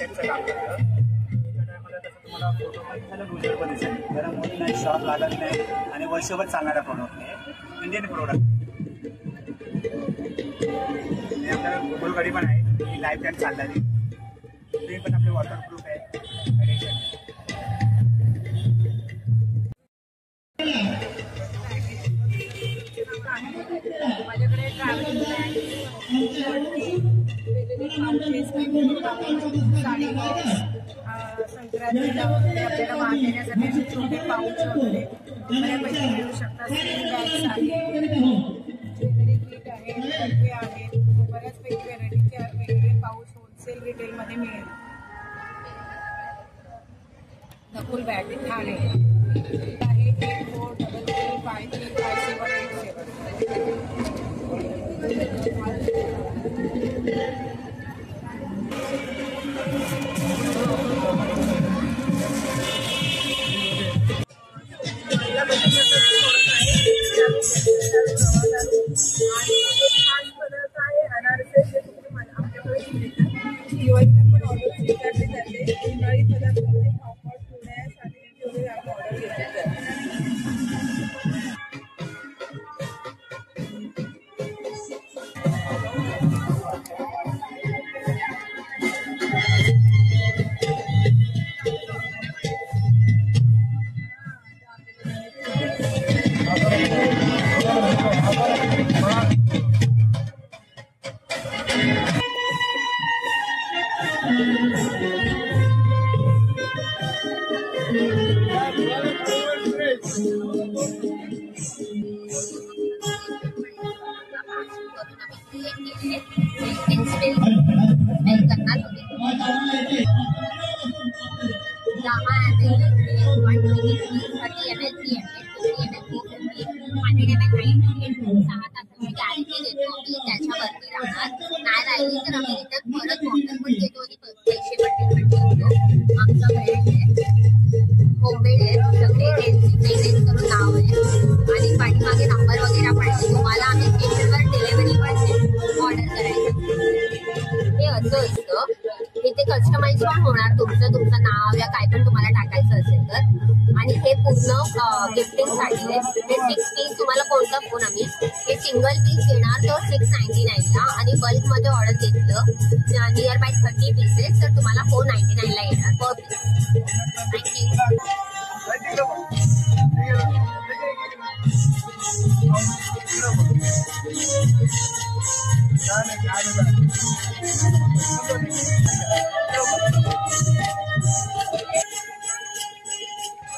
सेटचं काम करतं. त्याच्यामध्ये तसं तुम्हाला फोटोमध्ये लुजर पण दिसेल. गरम होत नाही, शॉक लागत नाही आणि वर्षभर चालणारा प्रोडक्ट आहे. Indian product. आणि आपल्याला गुगल गाडी पण आहे, ही लाईफ टाईम चालणारी. ते पण आपले वॉटरप्रूफ आहे. माझ्याकडे ट्रॅव्हलिंग साडी संक्रांतीला वगैरे आपल्याला वाहन देण्यासाठी असे छोटे पाऊच वगैरे बऱ्यापैकी मिळू शकतात. बॅग्स आहेत, ज्वेलरी किट आहे, डबे आहेत, बऱ्याचपैकी व्हेरायटीचे वेगवेगळे पाऊच होलसेल रिटेलमध्ये मिळेल. नकुल बॅग ठाणे आहे 8433535787. दिवाळीला पण ऑर्डर स्वीकारली जाते. दिवाळी पदार्थांचे पापड पुण्या साखरेचे वगैरे आपण ऑर्डर घेतली जाते. त्याच्यावरती राहणार नाही राहिली तर आम्ही परत वॉटर पण देतो आणि पैसे पण पेमेंट करतो. आमचा ब्रँड आहे, होममेड आहे, सगळे मेंटेन करून नाव आहे आणि पाठीमागे नंबर वगैरे पण आहे. तुम्हाला आम्ही स्टेशनवर डिलिव्हरी पण ऑर्डर करायचं. हे असं असतं, इथे कस्टमाइज पण होणार तुमचं नाव या काय पण तुम्हाला टाकायचं असेल तर. आणि हे पूर्ण गिफ्टिंगसाठी आहे. हे 6 पीस तुम्हाला कोणता फोन आम्ही हे सिंगल पीस देणार तर 699ला आणि बल्कमध्ये ऑर्डर घेतलं नियर बाय 30 पीसेस तर तुम्हाला 499ला येणार पर पीस. थँक्यू.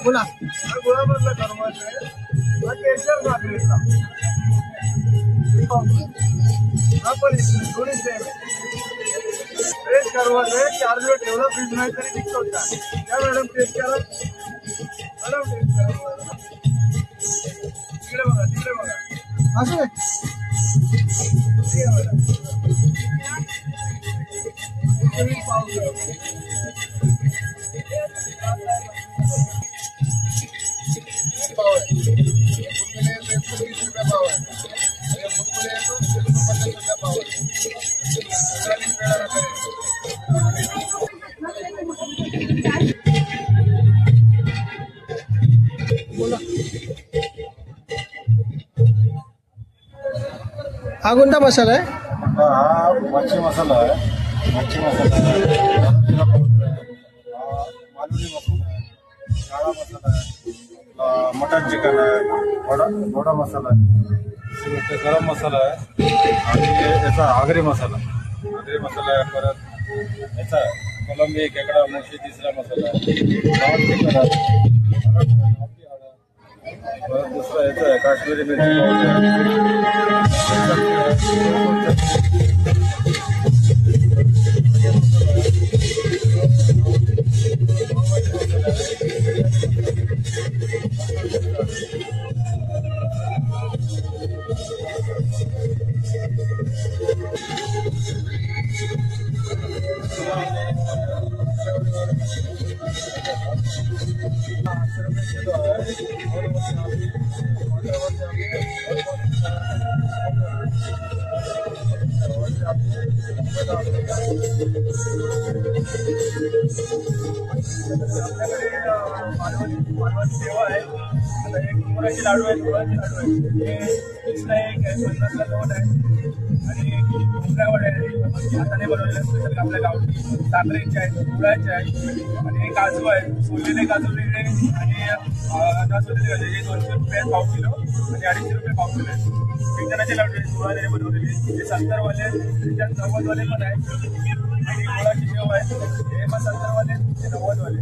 बोला गुळामधला कर्माच आहे हा केशर साखरेचा हा पण दोन्ही सेम आहे. फ्रेश कर्माच आहे. 4 दिवस ठेवला फ्रीज नाही तरी टिकतो का? त्या मॅडम टेस्ट करा. मॅडम टेस्ट करा. तिकडे बघा, तिकडे बघा. असं आहे मॅडम. पाहू हा कोणता मसाला आहे? हा मच्छी मसाला आहे. मच्छी मसाला मालवणी मसाला आहे, काळा मसाला आहे, मटन चिकन आहे, गोडा मसाला आहे, गरम मसाला आहे आणि याचा आगरी मसाला आहे. परत याचा कोलंबी खेकडा मोशी तिसरा मसाला आहे. परत दुसरा याचा आहे काश्मीरी मिरची मालवणी सेवा आहे. आता एक मुराचे लाडू आहेत, गुळाचे लाडू आहेत. हे 30ला एक आहे, 50ला 2 आहे. आणि खोबऱ्यावडे आहे, हाताने बनवलेले स्पेशल आपल्या गावठी. साखरेचे आहेत, गुळाचे आहेत. आणि हे काजू आहेत, सोललेले काजू वेगळे आणि न सोललेले काजू. हे 200 रुपये पाव किलो आणि 250 रुपये पाव किलो आहेत. शेंगदाण्याचे लाडू आहेत, गुळाने बनवलेले. हे 70वाले, त्याच्यात 90वाले पण आहेत. आणि गुळाची शेव आहे, हे पण 70वाले, ते 90वाले.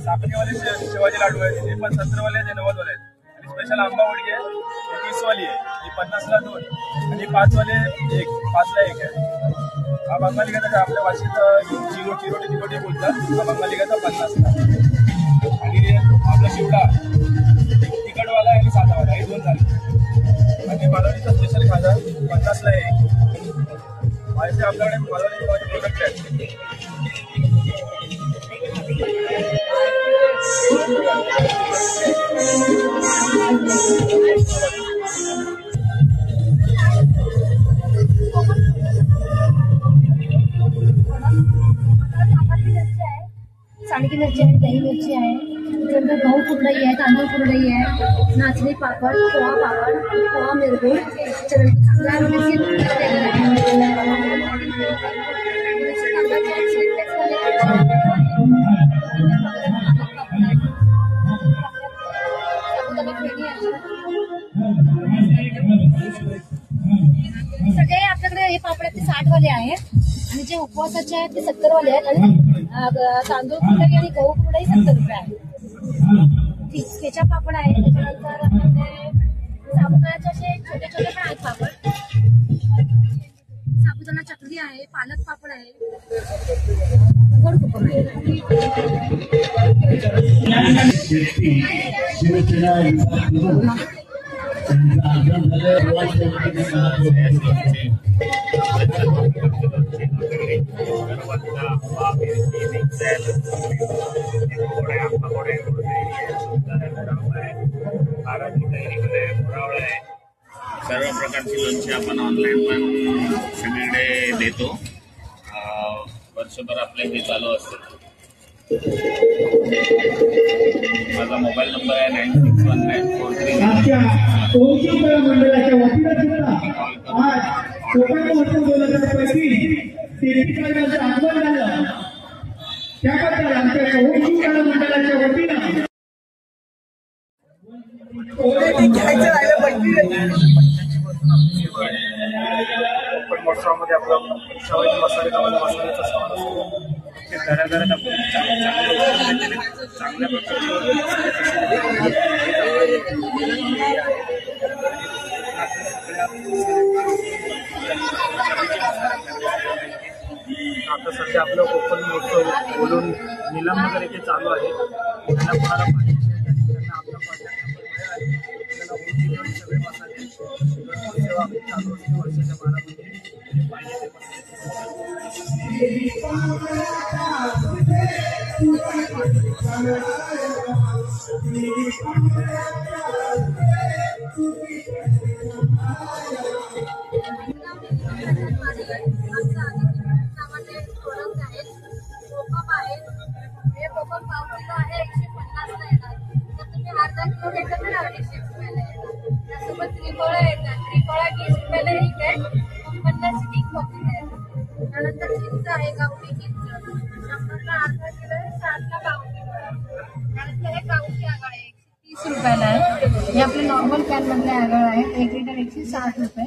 साखरेवाले शेवाचे लाडू आहेत, हे पण 70वाले आणि 90वाले आहेत. आणि स्पेशल आंबावडी आहे, ही 30वाली आहे, ही 50ला 2 आणि 5वाले 5ला 1 आहे. हा बंगाली गदा आपल्या भाषेत चिरोटी बोलतात. हा बंगाली गदा 50ला. आणि आपला चिवडा तिखटवाला आणि साधावाला हे 2 झाले. आणि मालवणीचा स्पेशल खाजा 50ला 1. माझे आपल्याकडे मालवणी प्रोडक्ट आहेत. सांडगी मिरची आहे, दही मिरची आहे, नंतर गहू कुरडई आहे, तांदूळ कुरडई आहे, नाचणी पापड, पोहा पापड, पोहा मिरगुळ, चांगला सगळे आपल्याकडे हे पापड आहेत ते 60वाले आहेत आणि जे उपवासाचे आहेत ते 70वाले आहेत आणि तांदूळ कुरडई आणि गहू कुरडई 70 रुपये आहे. ठेचा पापड आहे, त्याच्यानंतर साबुदाण्याचे असे छोटे छोटे पण आहेत पापड. साबुदाणा चकली आहे, पालक पापड आहे, गोड कुपन आहे. सर्व प्रकारची लोणची आपण ऑनलाईन पण सगळीकडे देतो. वर्षभर आपले हे चालू असते. माझा मोबाईल नंबर आहे 961943. मंडळाच्या वतीनं सुद्धा आज कोकण बोलण्यापैकी आगमन झालं त्याबद्दल आमच्या मंडळाच्या वतीनं पण मसाल्यामध्ये आपला शावाची मसाल्याचा सामान असतो. ते घराघरात आपण चांगल्या आता सध्या आपलं कोकण महोत्सव बोलून निलामनगर येथे चालू आहे. त्यांना कोणाला पाहिजे त्यांना आपला कॉन्टॅक्ट नंबर मिळेल. आपल्याला सगळे मसाले सेवा चालू असते वर्षाच्या 12 महिने. पाहिजे ते त्रिफळा येतात, त्रिफळा 20 रुपयाला एक आहे, 50 एक पॉकेट आहे. त्यानंतर चिंच आहे, गावठी चिंच 100ला अर्धा किलो आहे, 60ला पाव किलो आहे. त्यानंतर हे गावठी आगळ आहे, 130 रुपयाला आहे. हे आपले नॉर्मल कॅन मधले आगळ आहे, 1 लिटर 160 रुपये,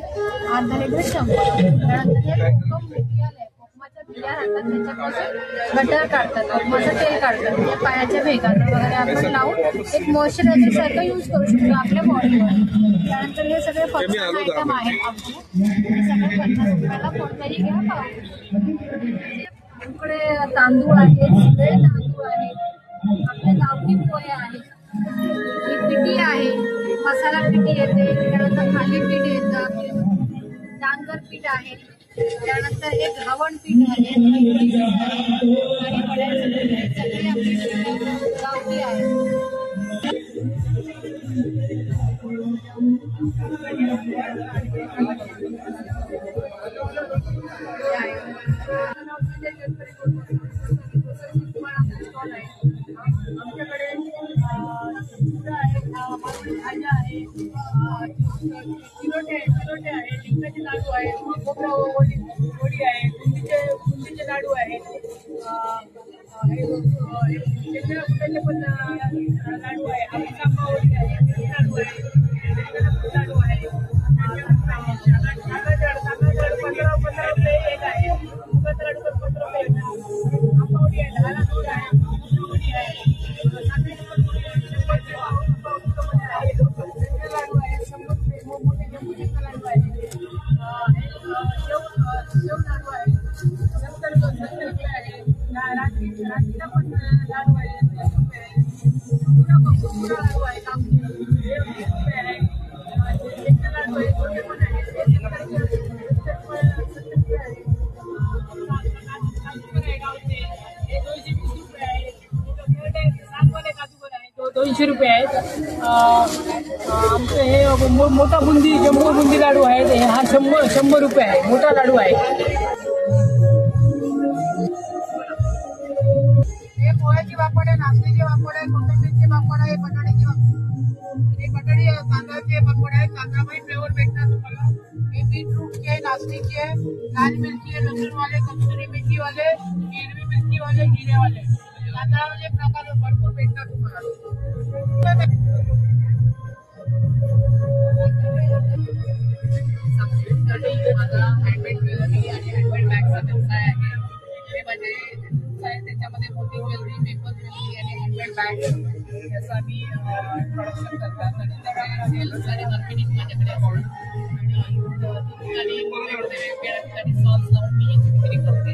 अर्धा लिटर 100. त्यानंतर हे कोकम मिडियल आहे, कोकमाच्या बिया राहतात, त्याच्यापासून बटर काढतात, कोकमाचं तेल काढतात. म्हणजे पायाच्या भेगांना वगैरे आपण लावून एक मॉइश्चरायझर सारखं यूज करू शकतो आपल्या बॉडीवर. त्यानंतर हे सगळे फक्त आयटम आहेत आपले, हे सगळे 50 रुपयाला कोणताही घ्या पाव. आमच्याकडे तांदूळ आहेत, सगळे तांदूळ आहेत, आपले गावठी पोहे आहेत, ही पिठी आहे, मसाला पिठी येते, त्यानंतर थालीपीठ येतं, डांगर पीठ आहे, त्यानंतर हे घावण पीठ आहे, सगळे आपले गावठी आहे. चिरोटे आहे, डिंकाचे लाडू आहे, खोबरा वडी आहे, बुंदीचे लाडू आहे, शेंगदाणे पण लाडू आहे, आंबा वडी आहे, लाडू आहे, लाडू आहे, तांदळाचे लाडू 15 रुपये एक आहे, मुगाचा लाडू 15 रुपये एक आहे, आंबा वडी आहे, 10 रुपये आहे, वडी आहे, लाडू आहे, 100 रुपये मोठे लाडू आहे, शेव लाडू आहे, 70 रुपये आहे, रात्रीला पण लाडू आहे, 30 रुपये आहे, लाडू आहे, कापडी 20 रुपये आहे, लाडू आहे, छोटे पण आहे, 70 रुपये आहे, गावचे हे 220 रुपये आहे, सातवाले काजूगर आहे 200 रुपये आहेत. आमचं हे मोठा जम्बो बुंदी लाडू आहे, हा 100 रुपये आहे, मोठा लाडू आहे. हे पोह्याचे पापड आहे, नाचणीचे पापड आहे, कोथिंबीरचे पापड आहे, बटाट्याचे पापड हे बटाटे तांदळाचे पापड आहे, तांदळामध्ये फ्लेवर भेटणार तुम्हाला. हे बीटरूटचे आहे, नाचणीचे आहे, लाल मिरची आहे, लसूणवाले, कस्तुरी मेथीवाले, हिरवी मिरचीवाले, जिरेवाले. तांदळामध्ये प्रकार भरपूर भेटणार तुम्हाला. माझा हँडमेड ज्वेलरी आणि हँडमेड बॅगचा व्यवसाय आहे. हे माझे त्याच्यामध्ये मोठी ज्वेलरी, पेपर ज्वेलरी आणि हँडमेड बॅग याचं आम्ही प्रोडक्शन करतात आणि त्याचे सेल्स आणि मार्केटिंग माझ्याकडे होईल आणि वेगवेगळ्या ठिकाणी स्टॉल्स लावून मी याची विक्री करते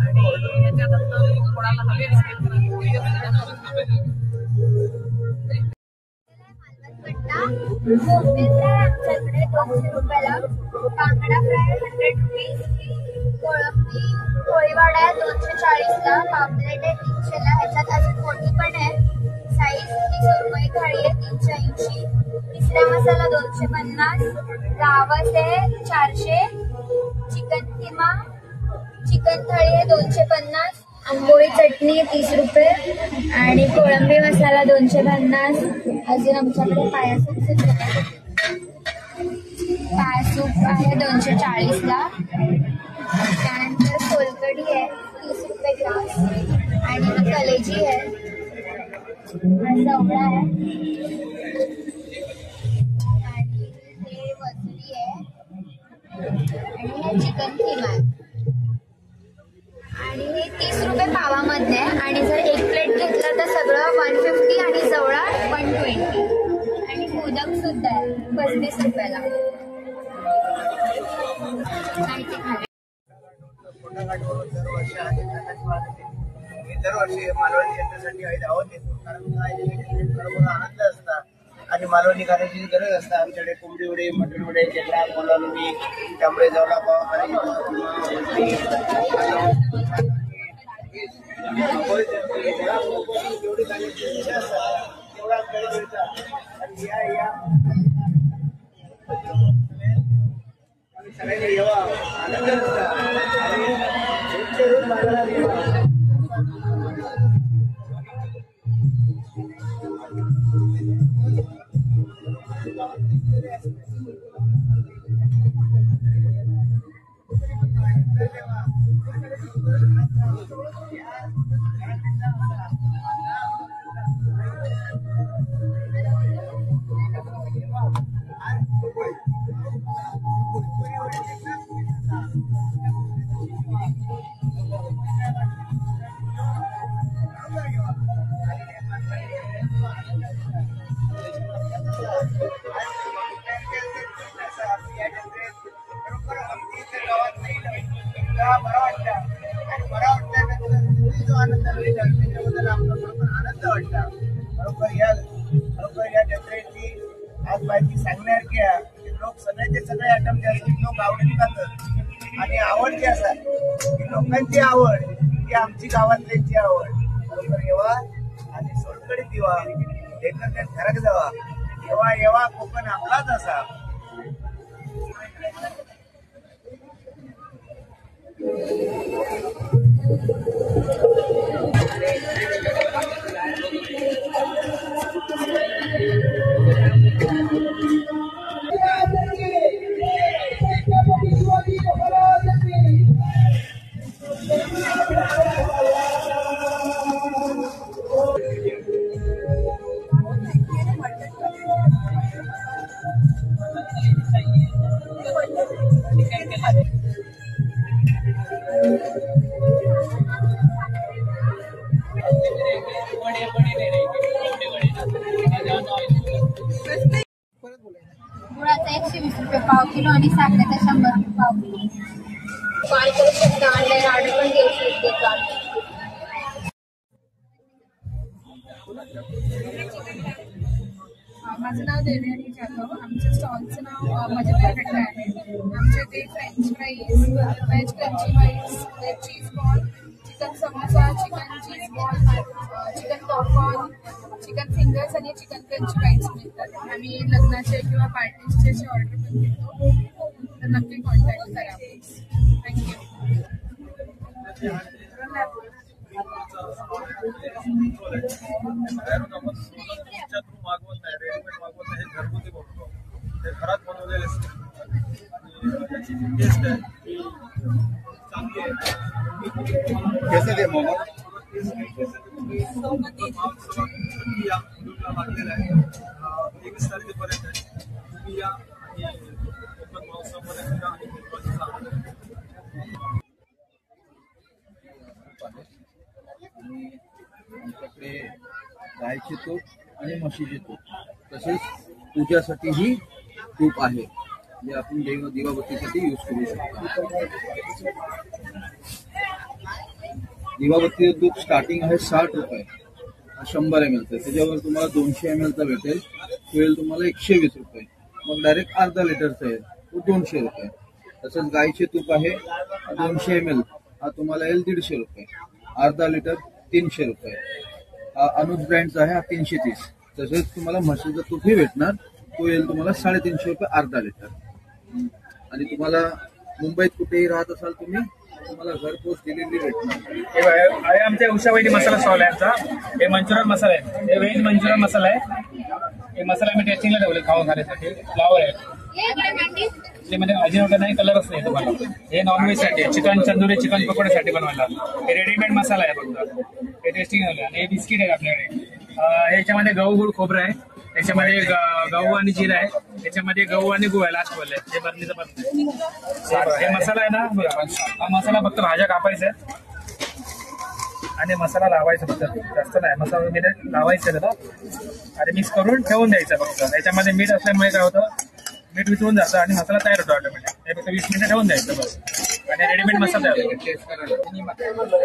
आणि याच्यानंतर कोणाला हवे असेल तर बोंबील फ्राय आमच्याकडे 200 रुपयाला, बांगडा फ्राय 100 रुपीज, कोळंबी पोळीवाडा आहे 240ला, पापलेट आहे 300ला, ह्याच्यात अजून मोठी पण आहे साईज, ती सुरमई थाळी आहे 380, तिसरा मसाला 250, रावस आहे 400, चिकन किमा चिकन थाळी आहे 250, आंबोळी चटणी 30 रुपये आणि कोळंबी मसाला 250. अजून आमच्याकडे पाया सूप आहे 240ला, त्यानंतर सोलकढी आहे 30 रुपये ग्लास आणि कलेजी आहे, जवळा आहे आणि हे वजरी आहे आणि हे चिकन किमा आहे आणि हे 30 रुपये पावामध्ये आहे आणि जर एक प्लेट घेतलं तर सगळं 150 आणि जवळा 120 आणि मोदक सुद्धा आहे 35 रुपयाला. दरवर्षी मालवणी जनतेसाठी आई धावत येतो, कारण बरोबर आनंद असतात आणि मालवणी खाण्याची गरज असते. आमच्याकडे कोंबडी वडे, मटण वडे, खेकडा, कोलंबी, तांबडे, जवळा पाव, जेवढी खाण्याची इच्छा असतात तेवढा वेळ मिळतात आणि सगळ्यांनी येवा, आनंद असतात आणि बाजारात येवा. आनंद वाटला. बरोबर या जत्रेची आज माहिती सांगण्यासारखी आहे. लोक सगळ्याचे सगळे आयटम जे असतील लोक आवडीने खातात आणि आवड जी असतात ती लोकांची आवड, ती आमची गावातल्यांची आवड. बरोबर येवा आणि सोलकडीत येवा, एकत्र घरात जावा, येवा येवा कोकण आपलाच असा. गुळाचा 120 रुपये पाव किलो आणि साखरेचा 100 रुपये पाव किलो. कॉल करू शकता, ऑनलाईन ऑर्डर पण देऊ शकते. माझं नाव देवयानी जाधव. आमच्या स्टॉलचं नाव माझ्या परफेक्ट आहे. आमच्या ते French fries, veg crunchy fries, veg cheese ball, chicken samosa, chicken cheese ball, chicken popcorn, chicken fingers आणि चिकन क्रंची फ्राईज मिळतात. आम्ही लग्नाचे किंवा पार्टीजचे असे ऑर्डर पण घेतो, तर नक्की कॉन्टॅक्ट करा प्लीज. थँक्यू. मागवत नाही, रेडीमेड मागवत नाही, हे घरगुती बघतो. ते घरात बनवलेले असते आणि त्याची जी टेस्ट आहे चांगली आहे. कसं ते मोमो या लागलेला आहे 21 तारखेपर्यंत आहे. तुम्ही या आणि कोकण महोत्सवामध्ये सुद्धा आमच्याकडे गायचे तूप आणि म्हशीचे तूप, तसेच पूजासाठीही तूप आहे जे आपण दिवाबत्तीसाठी यूज करू शकतो. दिवाबत्तीचं तूप स्टार्टिंग आहे 60 रुपये, 100 ml. त्याच्यावर तुम्हाला 200 ml भेटेल, तो येईल तुम्हाला 120 रुपये. मग डायरेक्ट अर्धा लिटरचा येईल, तो 200 रुपये. तसंच गायचे तूप आहे 200 ml, हा तुम्हाला येईल 150 रुपये. अर्धा लिटर 300 रुपये. हा अनुज ब्रँडचा आहे, हा 330. तसेच तुम्हाला म्हशीचं तूपही भेटणार, तो येईल तुम्हाला 350 रुपये अर्धा लिटर. आणि तुम्हाला मुंबईत कुठेही राहत असाल तुम्ही, तुम्हाला घरपोच डिलिव्हरी भेटणार. हे आमच्या उषावैनी मसाला स्टॉल आहे आमचा. हे मंचुरियन मसाला आहे, हे व्हेज मंचुरियन मसाला आहे. हे मसाला मी टेस्टिंगला ठेवले खाऊन खाण्यासाठी. फ्लावर आहे त्यामध्ये, अजिनोमोटो नाही, कलरच नाही तुम्हाला. हे नॉनव्हेज साठी, चिकन तंदुरी, चिकन पकोड्यासाठी बनवायला. हे रेडीमेड मसाला आहे फक्त, हे टेस्टिंग ठेवलं. आणि हे बिस्किट आहे आपल्याकडे. याच्यामध्ये गहू गुळ खोबरं आहे, त्याच्यामध्ये गहू आणि जिरा आहे, त्याच्यामध्ये गहू आणि गुळ आहे लास्ट वाले. हे बरणीचं पण हे मसाला आहे ना, हा मसाला फक्त भाज्या कापायचा आहे आणि मसाला लावायचा फक्त, जास्त नाही. मसाला मी लावायचं त्याला आणि मिक्स करून ठेवून द्यायचं फक्त. याच्यामध्ये मीठ असल्यामुळे काय होतं, मीठ विसरून जातं आणि मसाला तयार होतो ऑटोमॅटिक. हे फक्त 20 मिनिटं ठेवून द्यायचं बस आणि रेडीमेड मसाला तयार होतो.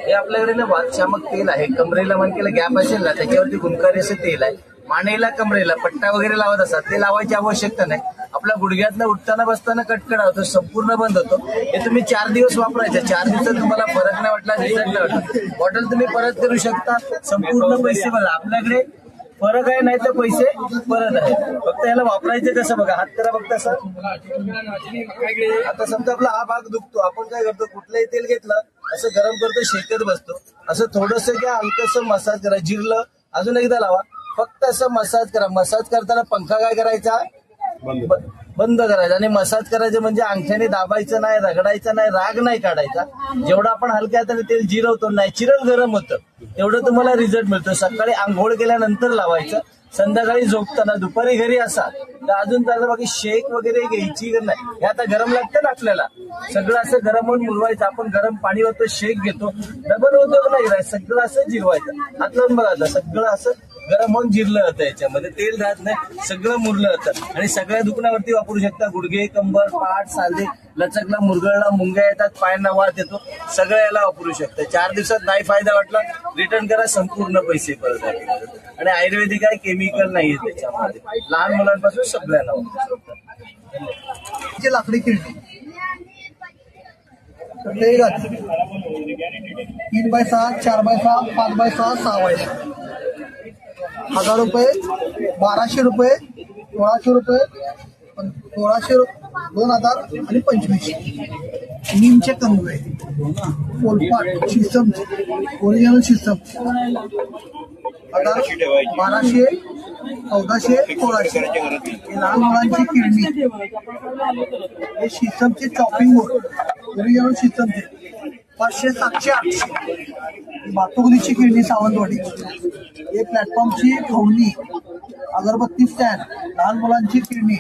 हे आपल्याकडे ना वातशामक तेल आहे. कमरेला मनकेला गॅप असेल ना, त्याच्यावरती गुणकारी असं तेल आहे. मानेला कमरेला पट्टा वगैरे लावत असतात, ते लावायची आवश्यकता नाही. आपल्या गुडघ्यातला उठताना बसताना कटकडा होतो, संपूर्ण बंद होतो. हे तुम्ही 4 दिवस वापरायचं. 4 दिवसात तुम्हाला फरक नाही वाटला, रिझल्ट नाही वाटला, बॉटल तुम्ही परत करू शकता. संपूर्ण पैसे बघा आपल्याकडे फरक आहे, नाही तर पैसे परत आहे. फक्त याला वापरायचं कसं बघा, हात करा फक्त असं. आता समजा आपला हा भाग दुखतो, आपण काय करतो, कुठलंही तेल घेतलं असं गरम करतो, शेकत बसतो. असं थोडंसं घ्या, हलकंसं मसाज करा, जिरलं अजून एकदा लावा, फक्त असं मसाज करा. मसाज करताना पंखा काय करायचा, बंद करायचा. आणि मसाज करायचं म्हणजे अंगठ्याने दाबायचं नाही, रगडायचं नाही, राग नाही काढायचा. जेवढं आपण हलक्या हाताने तेल जिरवतो, नॅचरल गरम होतं, तेवढं तुम्हाला रिझल्ट मिळतो. सकाळी आंघोळ केल्यानंतर लावायचं, संध्याकाळी झोपताना, दुपारी घरी असाल तर अजून त्याला बाकी शेक वगैरे घ्यायची नाही. हे आता गरम लागतं ना आपल्याला, सगळं असं गरम होऊन मुरवायचं. आपण गरम पाणी होतं, शेक घेतो, डबल होतं नाही, सगळं असं जिरवायचं. हात लावून बघा, आता सगळं असं गरम होऊन जिरलं जातं. याच्यामध्ये तेल राहत नाही, सगळं मुरलं जातं. आणि सगळ्या दुखण्यावरती वापरू शकता. गुडघे, कंबर, पाठ, सांधे लचकला, मुरगळला, मुंग्या येतात, पायांना वात येतो, सगळं याला वापरू शकता. 4 दिवसात नाही फायदा वाटला, रिटर्न करा, संपूर्ण पैसे परत आहे. आणि आयुर्वेदिक आहे, केमिकल नाहीये त्याच्यामध्ये. लहान मुलांपासून सगळ्यांना वापरू शकतात. लाकडी किल्ली 3x6, 4x6, 5x6, 6x6, 1000 रुपये, 1200 रुपये, 1600 रुपये, 1600, 2000 आणि 2500. नीमचे कंगवे, पोलपाट, शिसम, ओरिजिनल शिसम 1000, 1200, 1400, 1600. हे लहान मुलांची किडनी, हे शिसमचे चॉपिंग बोर्ड, ओरिजिनल शिसमचे 500, 700, 800. बातुगलीची किडनी सावंतवाडी. हे प्लॅटफॉर्मची खवणी, अगरबत्ती स्टँड, लहान मुलांची किडनी,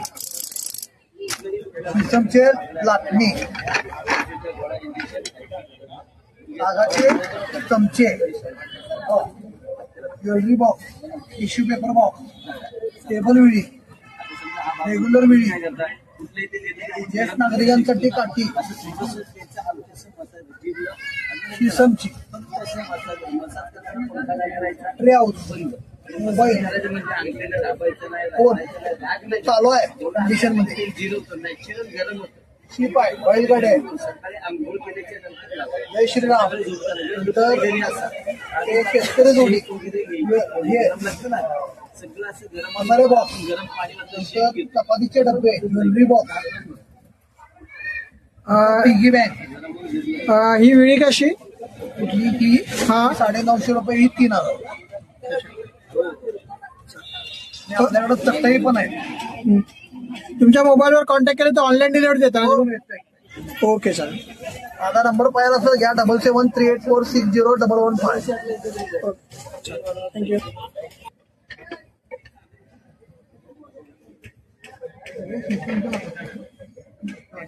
शिसमचे लाटणी, तागाचे चमचे, jewellery box, tissue paper box, table विळी, रेग्युलर विळी, ज्येष्ठ नागरिकांसाठी काठी, शिसमची, ट्रे हाऊस, मोबाईल फोन चालू आहे कंडिशन मध्ये, शिप आहे, बैलगाडी आहे, जय श्रीराम, तर हे शेतकरी जोडी, हे मसाले बॉक्स, नंतर चपातीचे डबे, ज्वेलरी बॉक्स, पिगी बँक, ही विळी कशी? कुठली ती? हा 950 रुपये ही 3000. आपल्याकडे चटई पण आहे. तुमच्या मोबाईलवर कॉन्टॅक्ट केला तर ऑनलाईन डिलिव्हरी देता? Okay sir. माझा नंबर पाहिला असेल घ्या 7738460115. थँक्यू.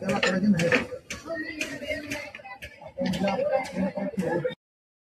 लाकडाची नाही.